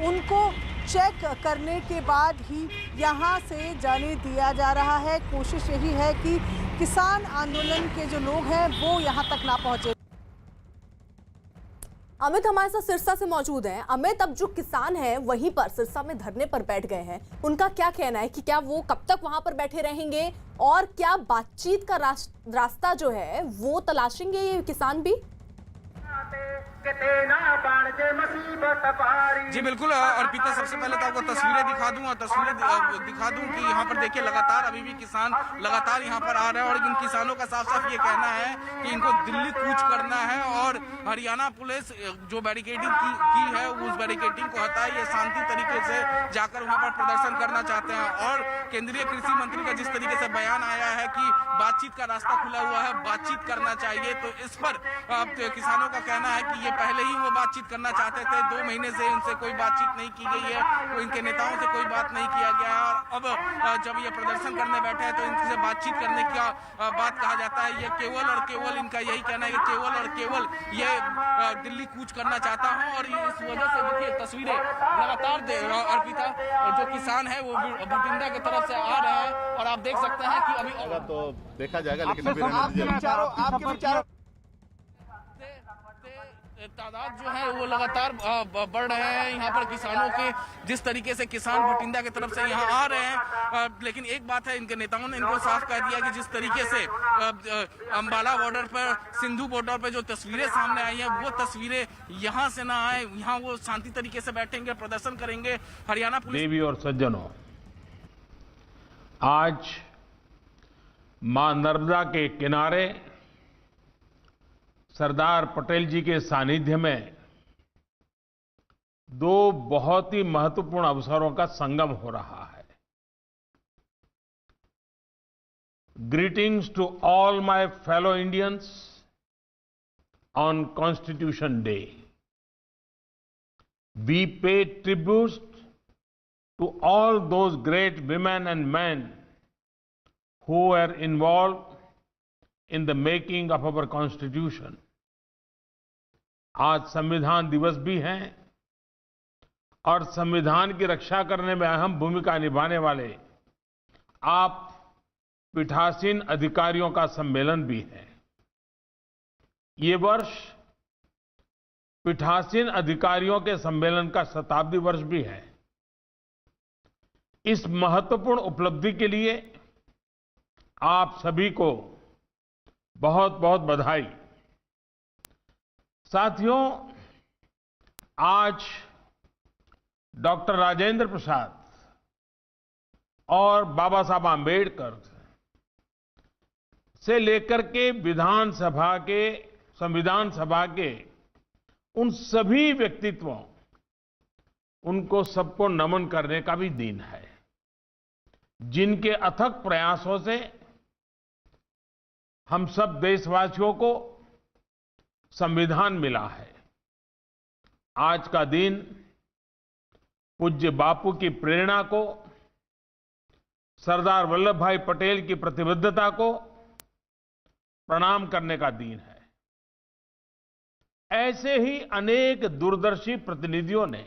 उनको चेक करने के बाद ही यहाँ से जाने दिया जा रहा है। कोशिश यही है कि किसान आंदोलन के जो लोग हैं वो यहाँ तक ना पहुँचे। अमित हमारे साथ सिरसा से मौजूद हैं। अमित, अब जो किसान हैं वहीं पर सिरसा में धरने पर बैठ गए हैं, उनका क्या कहना है कि क्या वो कब तक वहां पर बैठे रहेंगे और क्या बातचीत का रास्ता जो है वो तलाशेंगे ये किसान भी? जी बिल्कुल अर्पिता, सबसे पहले तो आपको तस्वीरें दिखा दूं और तस्वीरें दिखा दूं कि यहाँ पर देखिए लगातार अभी भी किसान लगातार यहाँ पर आ रहे हैं और इन किसानों का साफ साफ ये कहना है कि इनको दिल्ली कूच करना है और हरियाणा पुलिस जो बैरिकेडिंग की है उस बैरिकेडिंग को हटाए, ये शांति तरीके से जाकर वहाँ पर प्रदर्शन करना चाहते हैं। और केंद्रीय कृषि मंत्री का जिस तरीके से बयान आया है कि बातचीत का रास्ता खुला हुआ है, बातचीत करना चाहिए, तो इस पर किसानों का कहना है कि ये पहले ही वो बातचीत करना चाहते थे। 2 महीने से उनसे कोई बातचीत नहीं की गई है, इनके नेताओं से कोई बात नहीं किया गया है और अब जब ये प्रदर्शन करने बैठे हैं तो इनसे बातचीत करने का बात कहा जाता है। ये केवल और केवल इनका यही कहना है कि केवल और केवल ये दिल्ली कूच करना चाहता हूँ और इस वजह से देखिए तस्वीरें लगातार अर्पिता जो किसान है वो भटिंडा की तरफ से आ रहे हैं और आप देख सकते हैं कि अभी तो देखा जाएगा, लेकिन आपके विचारों तादाद जो है वो लगातार बढ़ रहे हैं। यहाँ पर किसानों के जिस तरीके से किसान भटिंडा की तरफ से यहाँ आ रहे हैं, लेकिन एक बात है, इनके नेताओं ने इनको साफ कह दिया कि जिस तरीके से अंबाला बॉर्डर पर, सिंधु बॉर्डर पर जो तस्वीरें सामने आई हैं वो तस्वीरें यहाँ से ना आए, यहाँ वो शांति तरीके से बैठेंगे, प्रदर्शन करेंगे। हरियाणा पुलिस देवी और सज्जनों, आज मां नर्मदा के किनारे सरदार पटेल जी के सानिध्य में 2 बहुत ही महत्वपूर्ण अवसरों का संगम हो रहा है। Greetings to all my fellow Indians on Constitution Day. We pay tributes to all those great women and man who were involved in the making of our constitution. आज संविधान दिवस भी है और संविधान की रक्षा करने में अहम भूमिका निभाने वाले आप पीठासीन अधिकारियों का सम्मेलन भी है। ये वर्ष पीठासीन अधिकारियों के सम्मेलन का शताब्दी वर्ष भी है। इस महत्वपूर्ण उपलब्धि के लिए आप सभी को बहुत बहुत बधाई। साथियों, आज डॉक्टर राजेंद्र प्रसाद और बाबा साहब आम्बेडकर से लेकर के संविधान सभा के उन सभी व्यक्तित्वों, उनको सबको नमन करने का भी दिन है, जिनके अथक प्रयासों से हम सब देशवासियों को संविधान मिला है। आज का दिन पूज्य बापू की प्रेरणा को, सरदार वल्लभ भाई पटेल की प्रतिबद्धता को प्रणाम करने का दिन है। ऐसे ही अनेक दूरदर्शी प्रतिनिधियों ने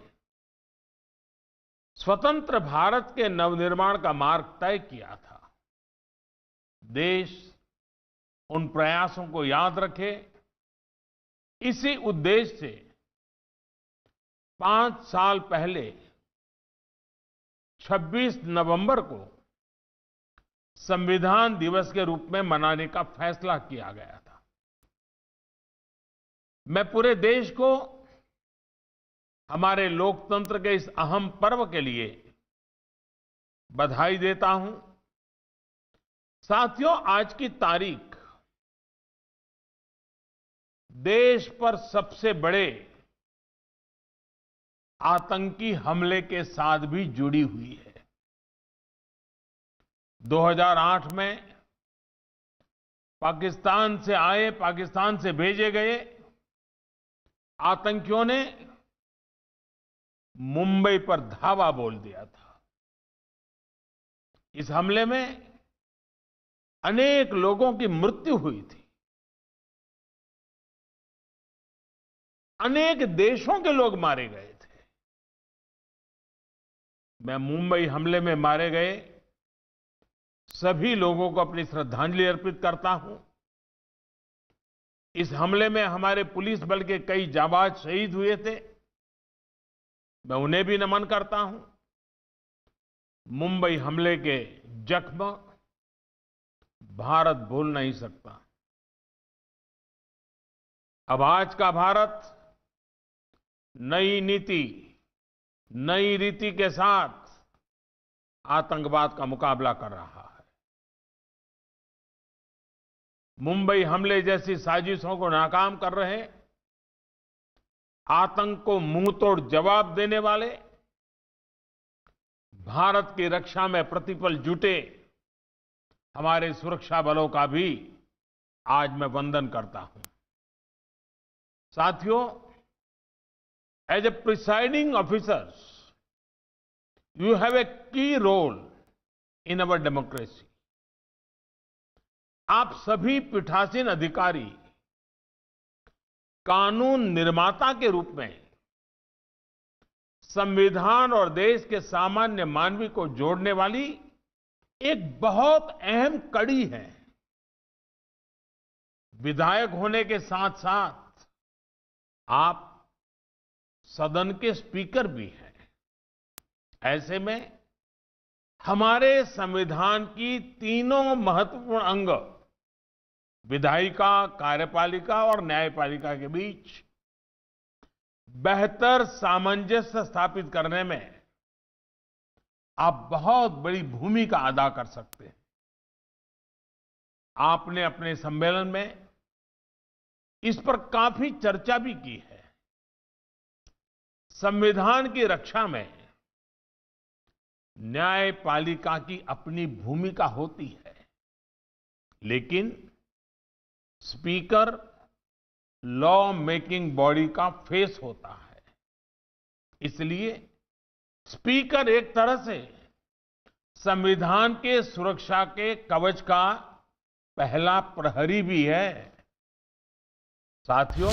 स्वतंत्र भारत के नवनिर्माण का मार्ग तय किया था। देश उन प्रयासों को याद रखे, इसी उद्देश्य से 5 साल पहले 26 नवंबर को संविधान दिवस के रूप में मनाने का फैसला किया गया था। मैं पूरे देश को हमारे लोकतंत्र के इस अहम पर्व के लिए बधाई देता हूं। साथियों, आज की तारीख देश पर सबसे बड़े आतंकी हमले के साथ भी जुड़ी हुई है। 2008 में पाकिस्तान से भेजे गए आतंकियों ने मुंबई पर धावा बोल दिया था। इस हमले में अनेक लोगों की मृत्यु हुई थी। अनेक देशों के लोग मारे गए थे। मैं मुंबई हमले में मारे गए सभी लोगों को अपनी श्रद्धांजलि अर्पित करता हूं। इस हमले में हमारे पुलिस बल के कई जाबाज शहीद हुए थे, मैं उन्हें भी नमन करता हूं। मुंबई हमले के जख्म भारत भूल नहीं सकता। अब आज का भारत नई नीति, नई रीति के साथ आतंकवाद का मुकाबला कर रहा है। मुंबई हमले जैसी साजिशों को नाकाम कर रहे, आतंक को मुंहतोड़ जवाब देने वाले, भारत की रक्षा में प्रतिपल जुटे हमारे सुरक्षा बलों का भी आज मैं वंदन करता हूं। साथियों, as a presiding officers, you have a key role in our democracy. आप सभी पीठासीन अधिकारी कानून निर्माता के रूप में संविधान और देश के सामान्य मानवी को जोड़ने वाली एक बहुत अहम कड़ी है। विधायक होने के साथ साथ आप सदन के स्पीकर भी हैं। ऐसे में हमारे संविधान की तीनों महत्वपूर्ण अंग, विधायिका, कार्यपालिका और न्यायपालिका के बीच बेहतर सामंजस्य स्थापित करने में आप बहुत बड़ी भूमिका अदा कर सकते हैं। आपने अपने सम्मेलन में इस पर काफी चर्चा भी की है। संविधान की रक्षा में न्यायपालिका की अपनी भूमिका होती है, लेकिन स्पीकर लॉ मेकिंग बॉडी का फेस होता है। इसलिए स्पीकर एक तरह से संविधान के सुरक्षा के कवच का पहला प्रहरी भी है। साथियों,